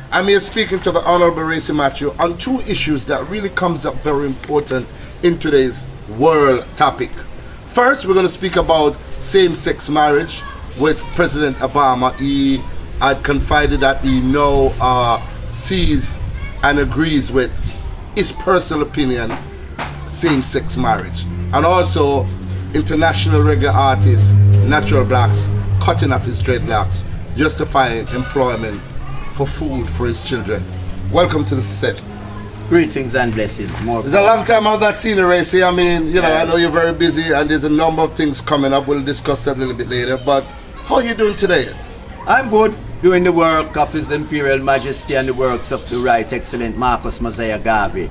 I'm here speaking to the Honorable Racy Matthew on two issues that really comes up very important in today's world topic. First, we're going to speak about same-sex marriage with President Obama. He had confided that he now sees and agrees with his personal opinion, same-sex marriage. And also, international reggae artist, Natural Blacks, cutting off his dreadlocks, justifying employment for food for his children. Welcome to the set. Greetings and blessings. It's a long time I've not seen you, Racy. I mean, you know, I know you're very busy and there's a number of things coming up. We'll discuss that a little bit later. But how are you doing today? I'm good, doing the work of His Imperial Majesty and the works of the Right Excellent Marcus Mosiah Garvey.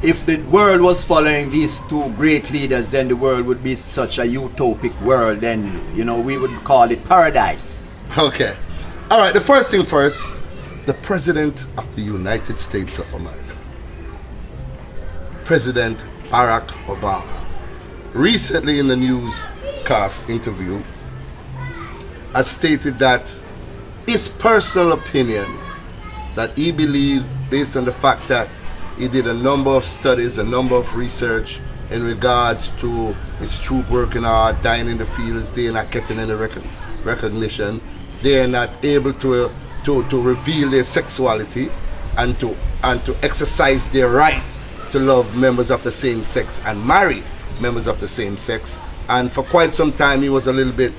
If the world was following these two great leaders, then the world would be such a utopic world. Then, you know, we would call it paradise. Okay. All right, the first thing first. The President of the United States of America, President Barack Obama, recently in the newscast interview, has stated that his personal opinion, that he believes, based on the fact that he did a number of studies, a number of research in regards to his troop working hard, dying in the fields, they're not getting any recognition, they're not able to reveal their sexuality and to exercise their right to love members of the same sex and marry members of the same sex. And for quite some time he was a little bit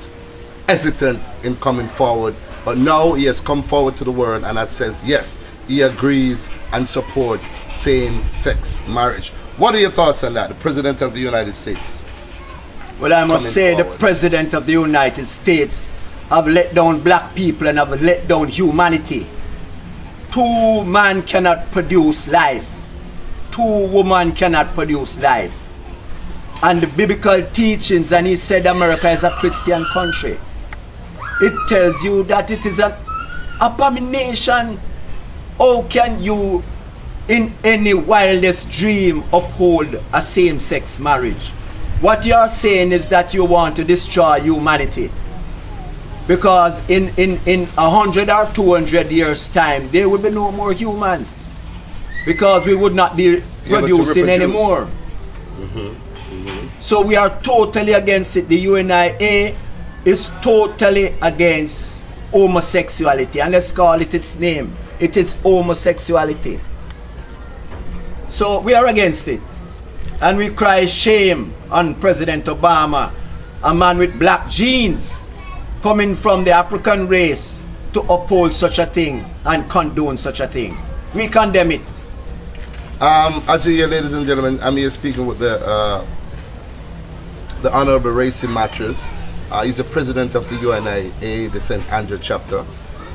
hesitant in coming forward, but now he has come forward to the world and has says yes, he agrees and supports same-sex marriage. What are your thoughts on that, the President of the United States? Well, I must say forward. The President of the United States have let down black people and have let down humanity. Two men cannot produce life. Two women cannot produce life. And the biblical teachings, and he said America is a Christian country. It tells you that it is an abomination. How can you in any wildest dream uphold a same-sex marriage? What you are saying is that you want to destroy humanity. Because in 100 or 200 years time, there will be no more humans. Because we would not be producing anymore. So we are totally against it. The UNIA is totally against homosexuality. And let's call it its name. It is homosexuality. So we are against it. And we cry shame on President Obama, a man with black genes, coming from the African race, to uphold such a thing and condone such a thing. We condemn it. As you hear, ladies and gentlemen, I'm here speaking with the Honorable Racy Matthew. He's the President of the UNIA, the St. Andrew chapter.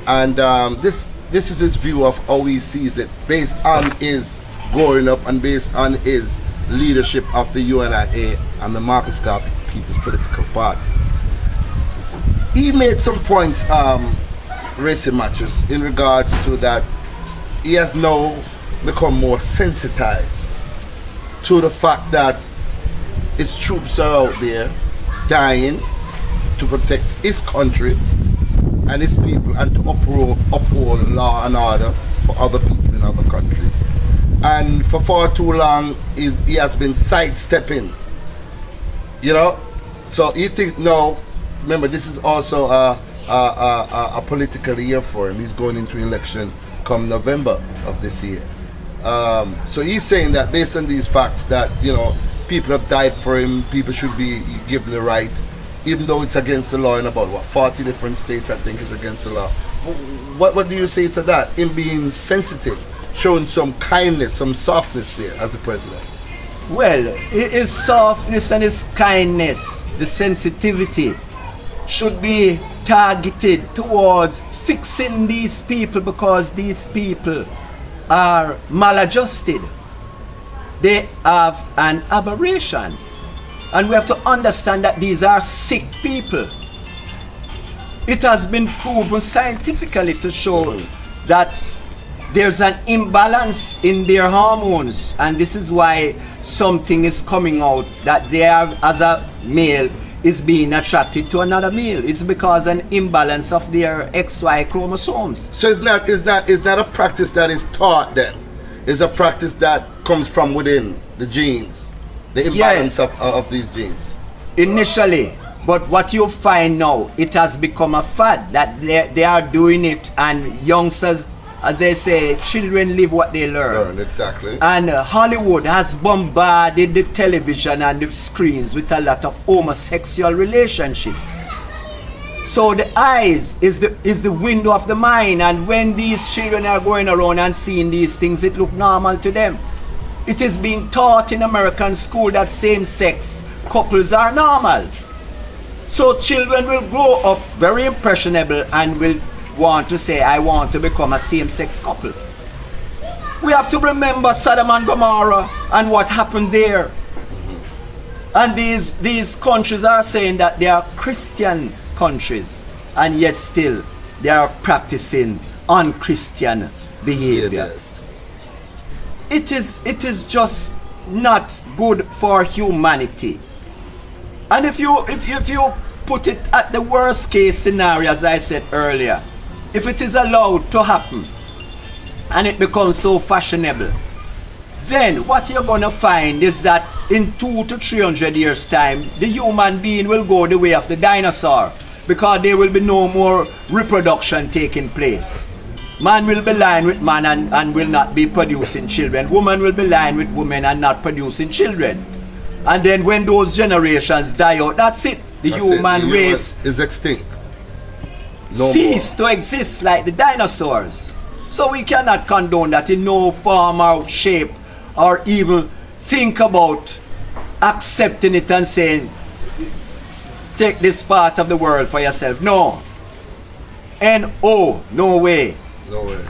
And this is his view of how he sees it, based on his growing up and based on his leadership of the UNIA and the Marcus Garvey People's Political Party. He made some points, Racy Matthew, in regards to that he has now become more sensitized to the fact that his troops are out there dying to protect his country and his people and to uphold law and order for other people in other countries. And for far too long he has been sidestepping, you know. So he thinks no. Remember, this is also a political year for him. He's going into election come November of this year. So he's saying that based on these facts that, you know, people have died for him, people should be given the right, even though it's against the law in about, 40 different states, I think, is against the law. What do you say to that? Him being sensitive, showing some kindness, some softness there as a president. Well, his softness and his kindness, the sensitivity, should be targeted towards fixing these people, because these people are maladjusted. They have an aberration. And we have to understand that these are sick people. It has been proven scientifically to show that there's an imbalance in their hormones, and this is why something is coming out that they have, as a male, is being attracted to another male. It's because an imbalance of their XY chromosomes. So it's not a practice that is taught then. It's a practice that comes from within the genes, the imbalance of these genes. Initially, but what you find now, it has become a fad that they are doing it, and youngsters, as they say, children live what they learn. Exactly. And Hollywood has bombarded the television and the screens with a lot of homosexual relationships. So the eyes is the window of the mind, and when these children are going around and seeing these things, it look normal to them. It is being taught in American school that same-sex couples are normal. So children will grow up very impressionable and will want to say, I want to become a same-sex couple. We have to remember Sodom and Gomorrah and what happened there. And these countries are saying that they are Christian countries, and yet still they are practicing unchristian behavior. It is just not good for humanity. And if you put it at the worst case scenario, as I said earlier, if it is allowed to happen and it becomes so fashionable, then what you're going to find is that in 200 to 300 years time, the human being will go the way of the dinosaur, because there will be no more reproduction taking place. Man will be lying with man and will not be producing children. Woman will be lying with women and not producing children. And then when those generations die out, that's it. The human race is extinct. Cease to exist like the dinosaurs. So we cannot condone that in no form or shape, or even think about accepting it and saying, take this part of the world for yourself. No. No way. No way.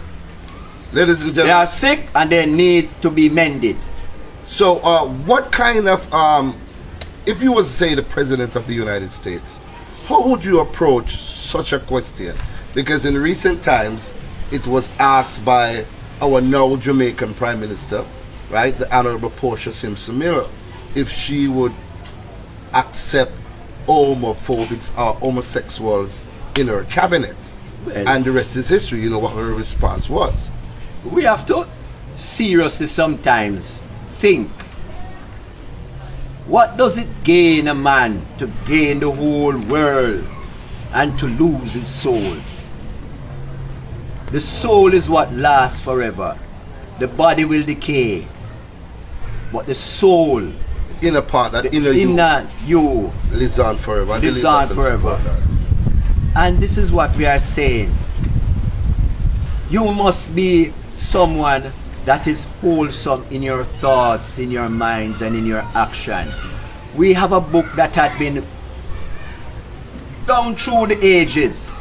Ladies and gentlemen, they are sick and they need to be mended. So what kind of, if you was, say, the President of the United States, how would you approach such a question? Because in recent times, it was asked by our now Jamaican Prime Minister, right, the Honorable Portia Simpson Miller, if she would accept homophobics or homosexuals in her cabinet. Well, and the rest is history. You know what her response was. We have to seriously sometimes think, what does it gain a man to gain the whole world and to lose his soul? The soul is what lasts forever. The body will decay, but the soul, inner part, that inner you lives on forever. Lives on forever. And this is what we are saying. You must be someone that is wholesome in your thoughts, in your minds, and in your action. We have a book that had been down through the ages.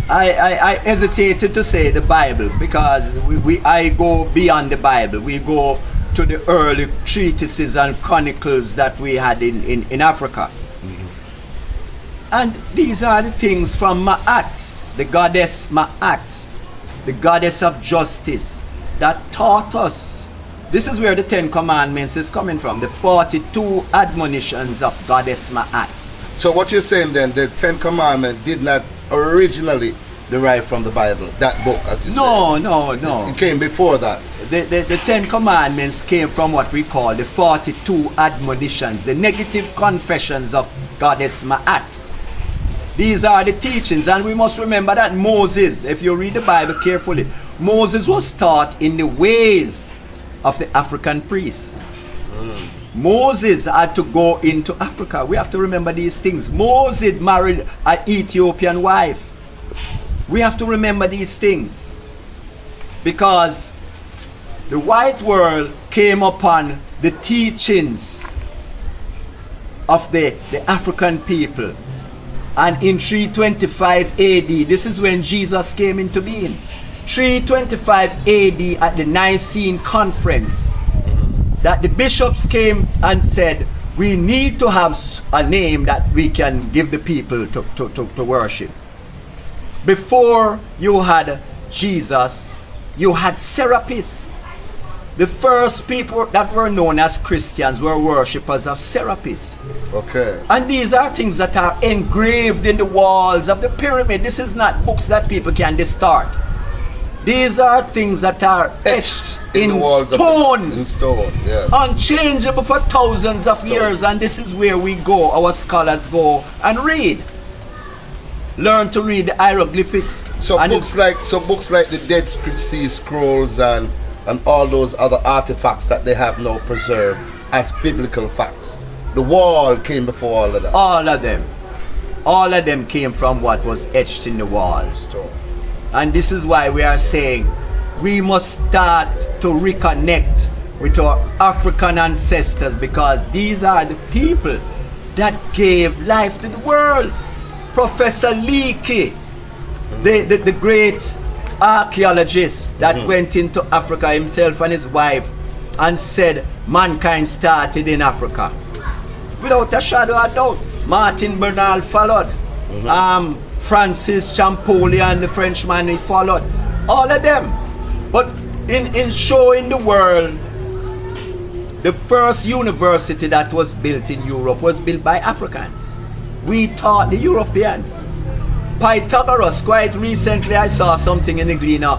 I hesitated to say the Bible, because I go beyond the Bible. We go to the early treatises and chronicles that we had in Africa. And these are the things from Ma'at, the goddess Ma'at, the goddess of justice, that taught us. This is where the 10 Commandments is coming from, the 42 admonitions of goddess Ma'at. So what you're saying then, the 10 Commandments did not originally derive from the Bible, that book, as you said? No. It came before that. The 10 Commandments came from what we call the 42 admonitions, the negative confessions of goddess Ma'at. These are the teachings, and we must remember that Moses, if you read the Bible carefully, Moses was taught in the ways of the African priests. Moses had to go into Africa. We have to remember these things. Moses married an Ethiopian wife. We have to remember these things, because the white world came upon the teachings of the African people. And in 325 AD, this is when Jesus came into being. 325 AD at the Nicene Conference, that the bishops came and said, we need to have a name that we can give the people to worship. Before you had Jesus, you had Serapis. The first people that were known as Christians were worshippers of Serapis. Okay. And these are things that are engraved in the walls of the pyramid. This is not books that people can distort. These are things that are etched in the walls stone. In stone, yes. Unchangeable for thousands of years. And this is where we go, our scholars go and read. Learn to read the hieroglyphics. So books like the Dead Sea Scrolls and all those other artifacts that they have now preserved as biblical facts. The wall came before all of that. All of them. All of them came from what was etched in the walls. And this is why we are saying we must start to reconnect with our African ancestors, because these are the people that gave life to the world. Professor Leakey, the great archaeologist that went into Africa himself and his wife and said mankind started in Africa. Without a shadow of doubt. Martin Bernal followed. Francis Champollion, the Frenchman, he followed. All of them. But in showing the world, the first university that was built in Europe was built by Africans. We taught the Europeans. Pythagoras, quite recently I saw something in the Gleaner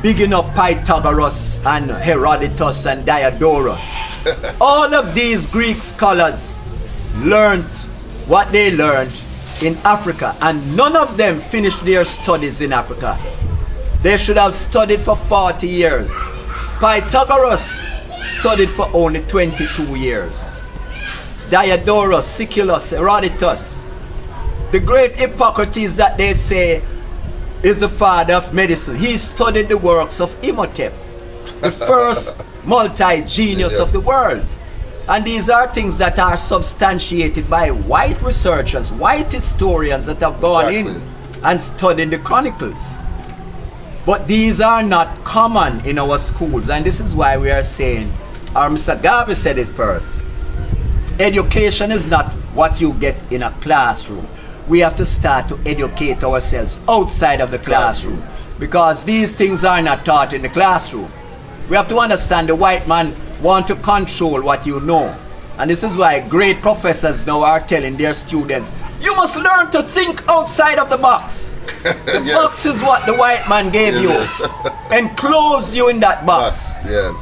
bigging up Pythagoras and Herodotus and Diodorus. All of these Greek scholars learned what they learned in Africa, and none of them finished their studies in Africa. They should have studied for 40 years. Pythagoras studied for only 22 years. Diodorus, Siculus, Herodotus. The great Hippocrates that they say is the father of medicine, he studied the works of Imhotep, the first multi-genius of the world. And these are things that are substantiated by white researchers, white historians that have gone in and studied the chronicles. But these are not common in our schools, and this is why we are saying, or Mr. Garvey said it first, education is not what you get in a classroom. We have to start to educate ourselves outside of the classroom, because these things are not taught in the classroom. We have to understand the white man want to control what you know. And this is why great professors now are telling their students, you must learn to think outside of the box. The box is what the white man gave you, enclosed you in that box. Yes.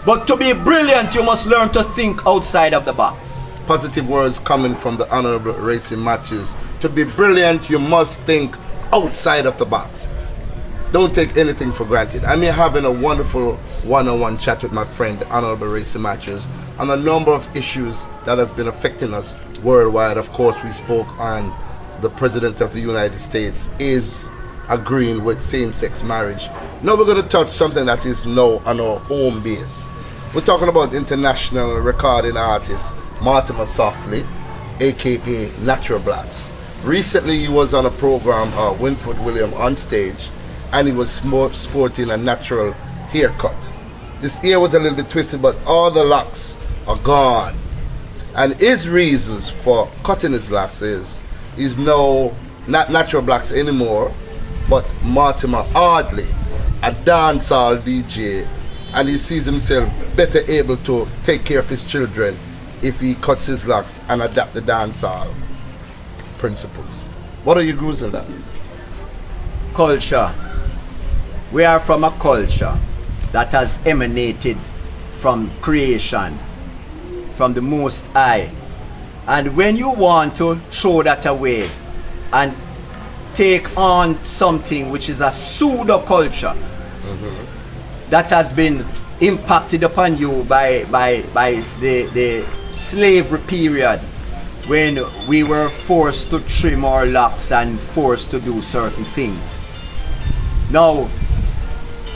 But to be brilliant, you must learn to think outside of the box. Positive words coming from the Honorable Racy Matthews. To be brilliant, you must think outside of the box. Don't take anything for granted. I'm here having a wonderful one-on-one chat with my friend, the Honorable Racy Matthews, on a number of issues that has been affecting us worldwide. Of course, we spoke on the President of the United States is agreeing with same-sex marriage. Now we're going to touch something that is now on our home base. We're talking about international recording artist Mortimer Softly, aka Natural Blacks. Recently he was on a program, Winford William on stage, and he was sporting a natural haircut. His hair was a little bit twisted, but all the locks are gone. And his reasons for cutting his locks is he's now not Natural Blacks anymore, but Mortimer Audley, a dancehall DJ, and he sees himself better able to take care of his children if he cuts his locks and adapt the dancehall principles. What are your views on that? Culture. We are from a culture that has emanated from creation, from the Most High. And when you want to throw that away and take on something which is a pseudo culture that has been impacted upon you by the slavery period, when we were forced to trim our locks and forced to do certain things. Now,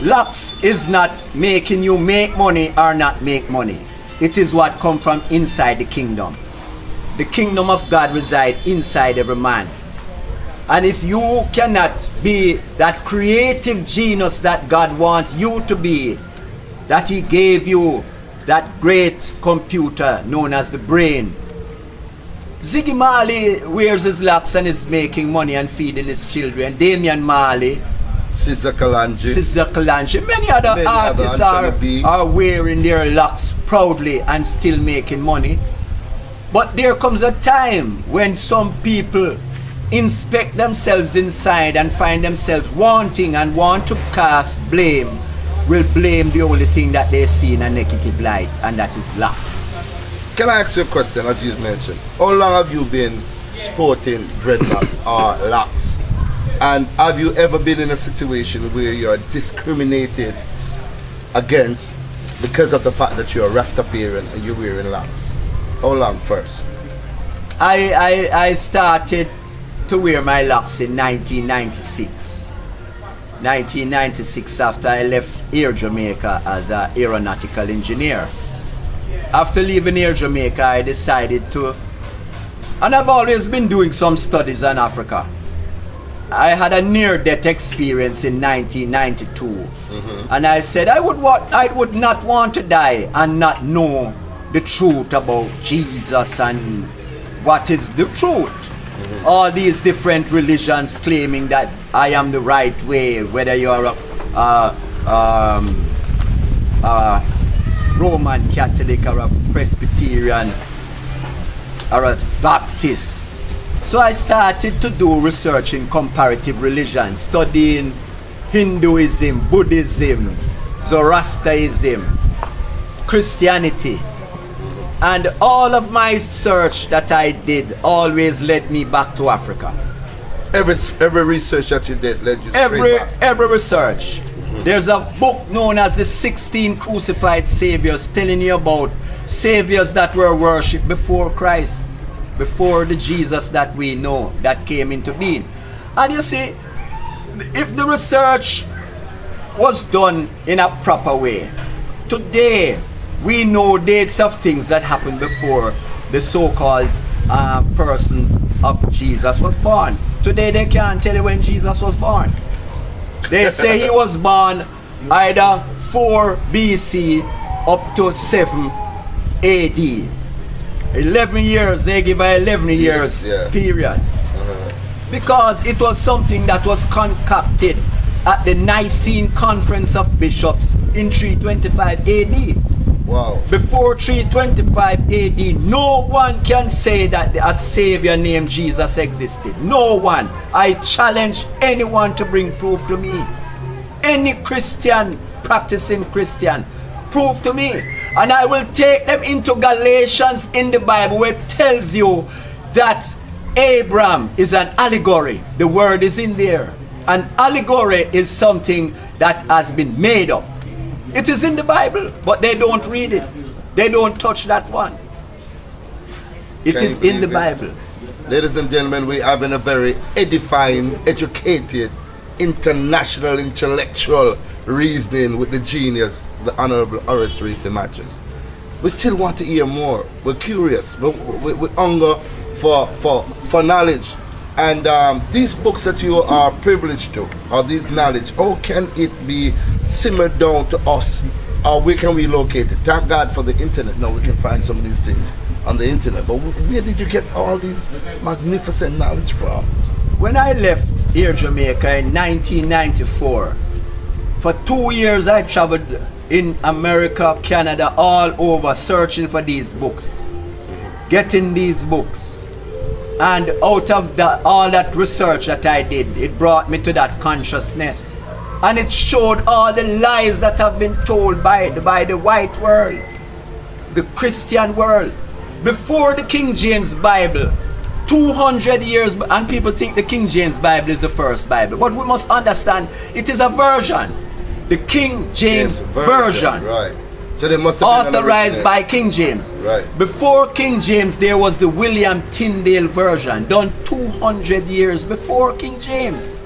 locks is not making you make money or not make money. It is what comes from inside the kingdom. The kingdom of God resides inside every man. And if you cannot be that creative genius that God wants you to be, that He gave you that great computer known as the brain. Ziggy Marley wears his locks and is making money and feeding his children. Damian Marley Sister Kalanji. Sister Kalanji. Many other artists are wearing their locks proudly and still making money. But there comes a time when some people inspect themselves inside and find themselves wanting and want to cast blame, will blame the only thing that they see in a negative light, and that is locks. Can I ask you a question, as you mentioned? How long have you been sporting dreadlocks or locks? And have you ever been in a situation where you're discriminated against because of the fact that you're a Rastafarian and you're wearing locks? How long first? I started to wear my locks in 1996. 1996, after I left Air Jamaica as an aeronautical engineer. After leaving Air Jamaica, I decided to, and I've always been doing some studies on Africa. I had a near-death experience in 1992, and I said I would not want to die and not know the truth about Jesus and what is the truth. All these different religions claiming that I am the right way, whether you're a Roman Catholic or a Presbyterian or a Baptist. So I started to do research in comparative religion, studying Hinduism, Buddhism, Zoroastrianism, Christianity. And all of my search that I did always led me back to Africa. Every research that you did led you straight back? Every research. There's a book known as the 16 Crucified Saviors, telling you about saviors that were worshipped before Christ, before the Jesus that we know that came into being. And you see, if the research was done in a proper way, today we know dates of things that happened before the so-called person of Jesus was born. Today they can't tell you when Jesus was born. They say he was born either 4 BC up to 7 AD. 11 years, they give a 11 years period. Because it was something that was concocted at the Nicene Conference of Bishops in 325 AD. Wow. Before 325 AD, no one can say that a savior named Jesus existed. No one. I challenge anyone to bring proof to me. Any Christian, practicing Christian, prove to me. And I will take them into Galatians in the Bible, where it tells you that Abraham is an allegory. The word is in there. An allegory is something that has been made up. It is in the Bible, but they don't read it. They don't touch that one. It is in the Bible. Ladies and gentlemen, we have a very edifying, educated, international, intellectual reasoning with the genius, the Honorable Horace Reese Matthews. We still want to hear more. We're curious. We hunger for knowledge. And these books that you are privileged to, or this knowledge, how can it be simmered down to us? Or where can we locate it? Thank God for the internet. Now we can find some of these things on the internet. But where did you get all these magnificent knowledge from? When I left Air Jamaica in 1994, for 2 years I traveled in America, Canada, all over, searching for these books, getting these books. And out of all that research that I did, it brought me to that consciousness. And it showed all the lies that have been told by the white world, the Christian world. Before the King James Bible, 200 years, and people think the King James Bible is the first Bible. But we must understand, it is a version. The King James version. Right. So they must have been authorized by King James. Right. Before King James, there was the William Tyndale version, done 200 years before King James,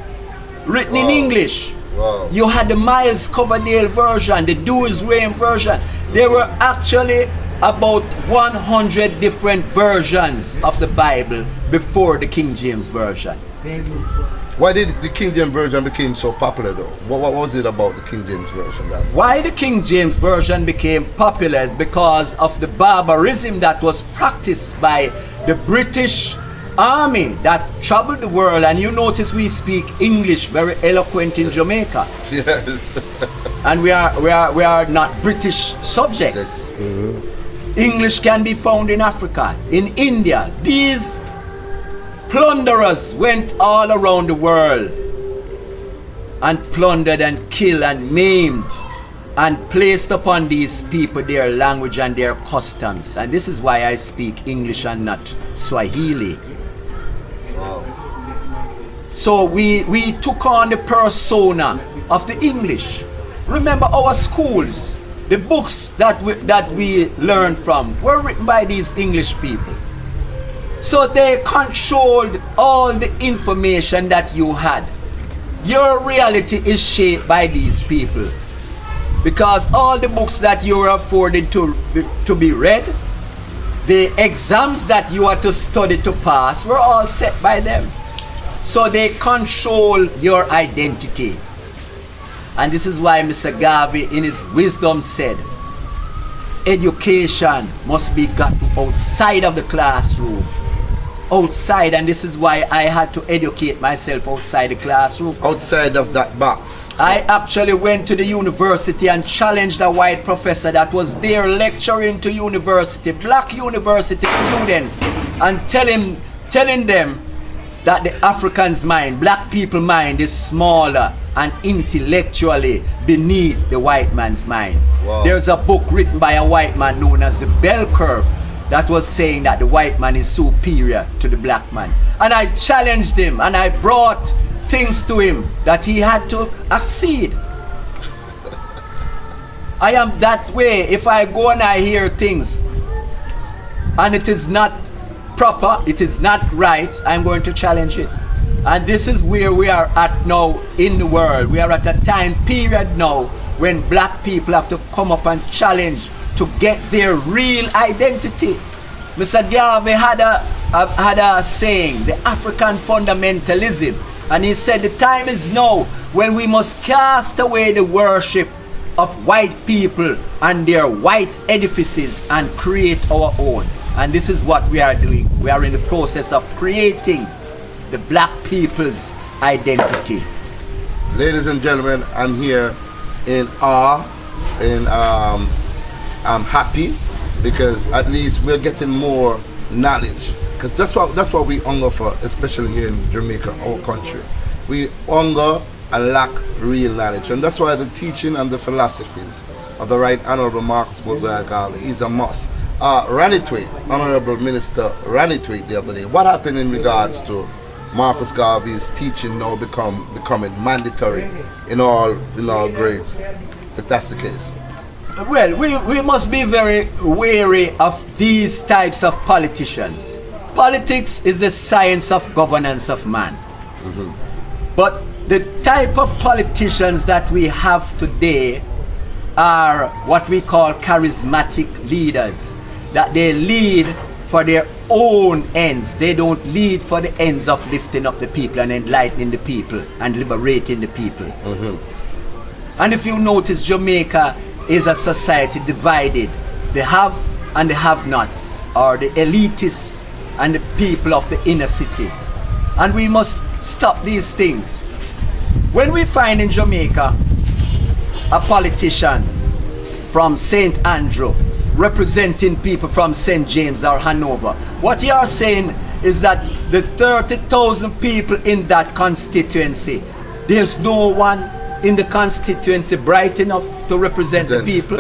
written in English. Wow. You had the Miles Coverdale version, the Dewey's Rain version. There were actually about 100 different versions of the Bible before the King James version. Why did the King James Version become so popular though? What was it about the King James Version? Why the King James Version became popular is because of the barbarism that was practiced by the British army that traveled the world, and you notice we speak English very eloquent in Jamaica. Yes. And we are not British subjects. English can be found in Africa, in India. These plunderers went all around the world and plundered and killed and maimed and placed upon these people their language and their customs. And this is why I speak English and not Swahili. Wow. So we took on the persona of the English. Remember, our schools, the books that we learned from were written by these English people. So they controlled all the information that you had. Your reality is shaped by these people, because all the books that you were afforded to be read, the exams that you had to study to pass, were all set by them. So they control your identity. And this is why Mr. Garvey in his wisdom said, education must be gotten outside of the classroom. Outside, and this is why I had to educate myself outside the classroom. Outside of that box. I actually went to the university and challenged a white professor that was there lecturing to university, black university students, and telling them that the African's mind, black people's mind, is smaller and intellectually beneath the white man's mind. Wow. There's a book written by a white man known as The Bell Curve that was saying that the white man is superior to the black man. And I challenged him and I brought things to him that he had to accede. I am that way. If I go and I hear things and it is not proper, it is not right, I'm going to challenge it. And this is where we are at now in the world. We are at a time period now when black people have to come up and challenge to get their real identity. Mr. Garvey had a saying, the African fundamentalism, and he said the time is now when we must cast away the worship of white people and their white edifices and create our own. And this is what we are doing. We are in the process of creating the black people's identity. Ladies and gentlemen, I'm here in awe, and I'm happy because at least we're getting more knowledge. Because that's what we hunger for, especially here in Jamaica, our country. We hunger and lack real knowledge, and that's why the teaching and the philosophies of the Right Honorable Marcus Mosiah Garvey is a must. Ranitway, Honorable Minister Ranitway, the other day, what happened in regards to Marcus Garvey's teaching now becoming mandatory in all grades, if that's the case? Well, we must be very wary of these types of politicians. Politics is the science of governance of man. But the type of politicians that we have today are what we call charismatic leaders, that they lead for their own ends. They don't lead for the ends of lifting up the people and enlightening the people and liberating the people. And if you notice, Jamaica is a society divided. The have and the have-nots, or the elitists and the people of the inner city. And we must stop these things. When we find in Jamaica a politician from St. Andrew representing people from St. James or Hanover, what you are saying is that the 30,000 people in that constituency, there's no one in the constituency bright enough to represent the people.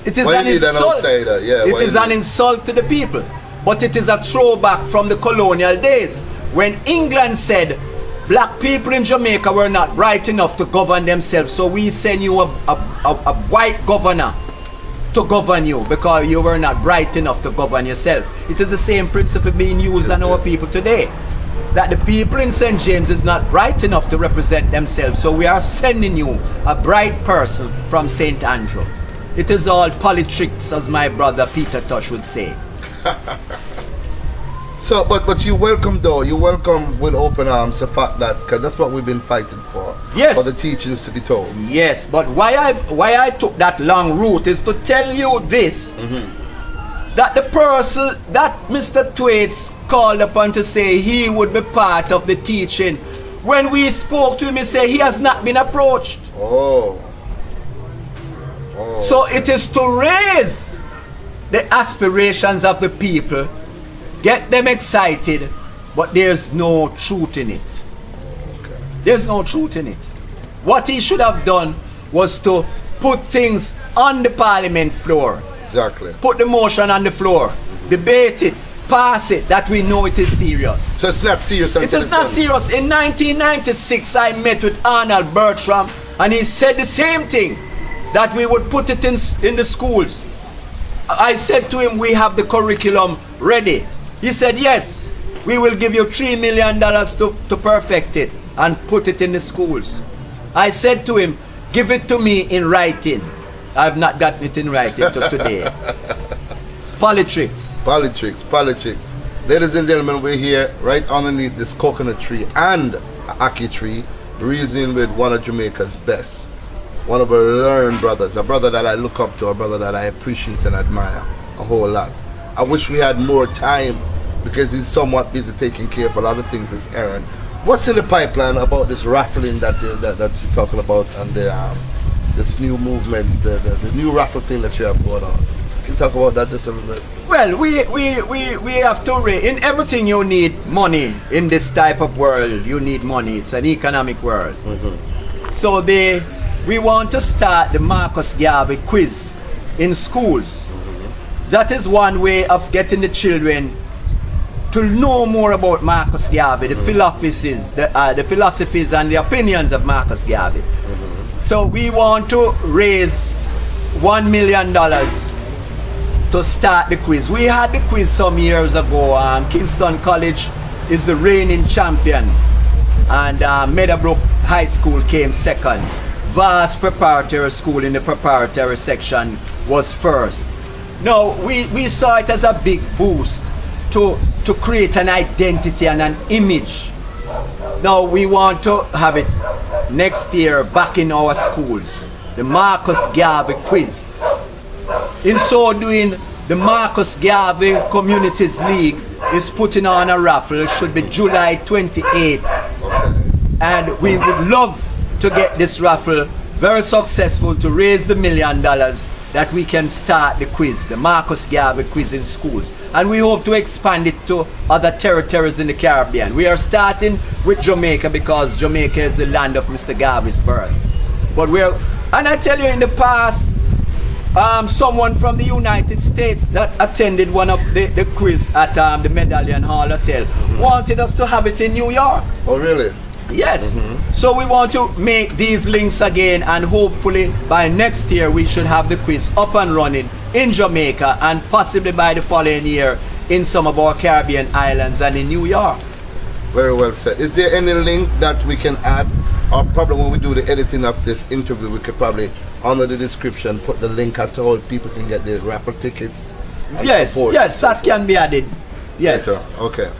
It is an insult. It is an insult to the people. But it is a throwback from the colonial days when England said black people in Jamaica were not bright enough to govern themselves, so we send you a white governor to govern you because you were not bright enough to govern yourself. It is the same principle being used on our people today, that the people in St. James is not bright enough to represent themselves, so we are sending you a bright person from St. Andrew. It is all politics, as my brother Peter Tosh would say. So, but you welcome though, you welcome with open arms the fact that, because that's what we've been fighting for. Yes. For the teachings to be told. Yes, but why I took that long route is to tell you this, that the person that Mr. Thwaites called upon to say he would be part of the teaching, when we spoke to him, he said he has not been approached. Oh. So it is to raise the aspirations of the people, get them excited, but there's no truth in it. There's no truth in it. What he should have done was to put things on the parliament floor. Exactly. Put the motion on the floor, debate it, pass it, that we know it is serious. So it's not serious. It is not serious. In 1996, I met with Arnold Bertram, and he said the same thing, that we would put it in the schools. I said to him, we have the curriculum ready. He said, yes, we will give you $3 million to perfect it and put it in the schools. I said to him, give it to me in writing. I've not gotten it in writing to today. Politics. Politics. Ladies and gentlemen, we're here right underneath this coconut tree and ackee tree, reasoning with one of Jamaica's best. One of our learned brothers, a brother that I look up to, a brother that I appreciate and admire a whole lot. I wish we had more time because he's somewhat busy taking care of a lot of things this errand. What's in the pipeline about this raffling that you're talking about, and this new movement, the new raffle thing that you have going on? Can you talk about that just a little bit? Well, we have to in everything you need money. In this type of world, you need money. It's an economic world. Mm-hmm. So we want to start the Marcus Garvey quiz in schools. Mm-hmm. That is one way of getting the children to know more about Marcus Garvey, the philosophies and the opinions of Marcus Garvey. Mm-hmm. So we want to raise $1 million to start the quiz. We had the quiz some years ago. Kingston College is the reigning champion, and Meadowbrook High School came second. Vast Preparatory School in the preparatory section was first. Now we saw it as a big boost to create an identity and an image. Now we want to have it next year back in our schools, the Marcus Garvey quiz. In so doing, the Marcus Garvey Communities League is putting on a raffle. It should be July 28th. Okay. And we would love to get this raffle very successful, to raise the $1 million that we can start the quiz, the Marcus Garvey quiz in schools. And we hope to expand it to other territories in the Caribbean. We are starting with Jamaica because Jamaica is the land of Mr. Garvey's birth. But and I tell you, in the past, someone from the United States that attended one of the quiz at the Medallion Hall Hotel wanted us to have it in New York. Oh, really? Yes. So we want to make these links again, and hopefully by next year we should have the quiz up and running in Jamaica, and possibly by the following year in some of our Caribbean islands and in New York. Very well said. Is there any link that we can add, or probably when we do the editing of this interview, we could probably under the description put the link as to how people can get the raffle tickets? Yes, that can be added. Yes. Later. Okay.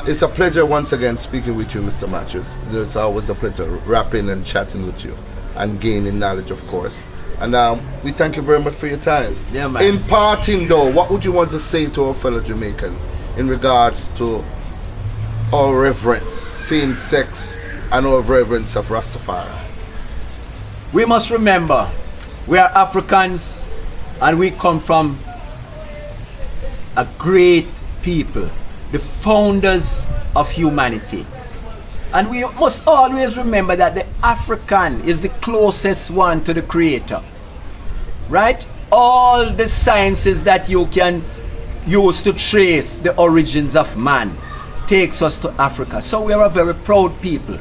It's a pleasure once again speaking with you, Mr. Matthews. It's always a pleasure rapping and chatting with you and gaining knowledge, of course. And we thank you very much for your time. Yeah, man. In parting though, what would you want to say to our fellow Jamaicans in regards to our reverence, same sex, and our reverence of Rastafari? We must remember, we are Africans and we come from a great people, the founders of humanity. And we must always remember that the African is the closest one to the Creator. Right? All the sciences that you can use to trace the origins of man takes us to Africa. So we are a very proud people.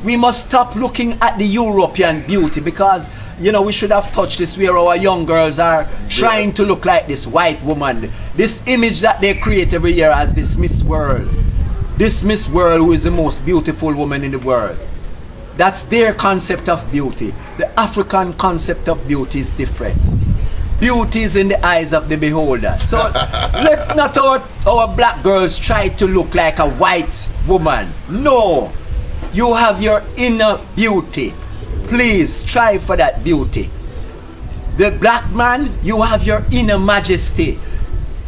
We must stop looking at the European beauty, because we should have touched this, where our young girls are trying to look like this white woman, this image that they create every year as this Miss World. This Miss World, who is the most beautiful woman in the world. That's their concept of beauty. The African concept of beauty is different. Beauty is in the eyes of the beholder. So let not our black girls try to look like a white woman. No. You have your inner beauty. Please strive for that beauty. The black man, you have your inner majesty.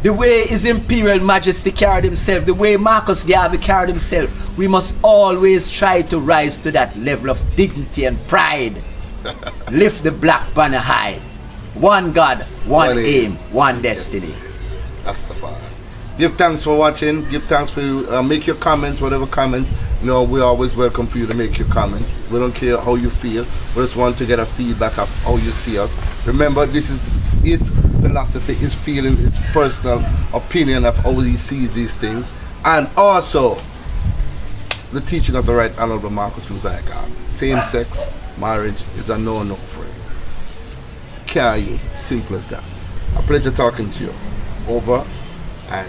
the way His Imperial Majesty carried himself, the way Marcus Garvey carried himself, we must always try to rise to that level of dignity and pride. Lift the black banner high. One God, one aim, one destiny. Rastafari. Give thanks for watching. Give thanks for make your comments, whatever comment. You know, we're always welcome for you to make your comment. We don't care how you feel. We just want to get a feedback of how you see us. Remember, this is his philosophy, his feeling, his personal opinion of how he sees these things, and also the teaching of the Right Honorable Marcus Mosiah Garvey. Same-sex marriage is a no-no for him. Can't use it. Simple as that. A pleasure talking to you. Over.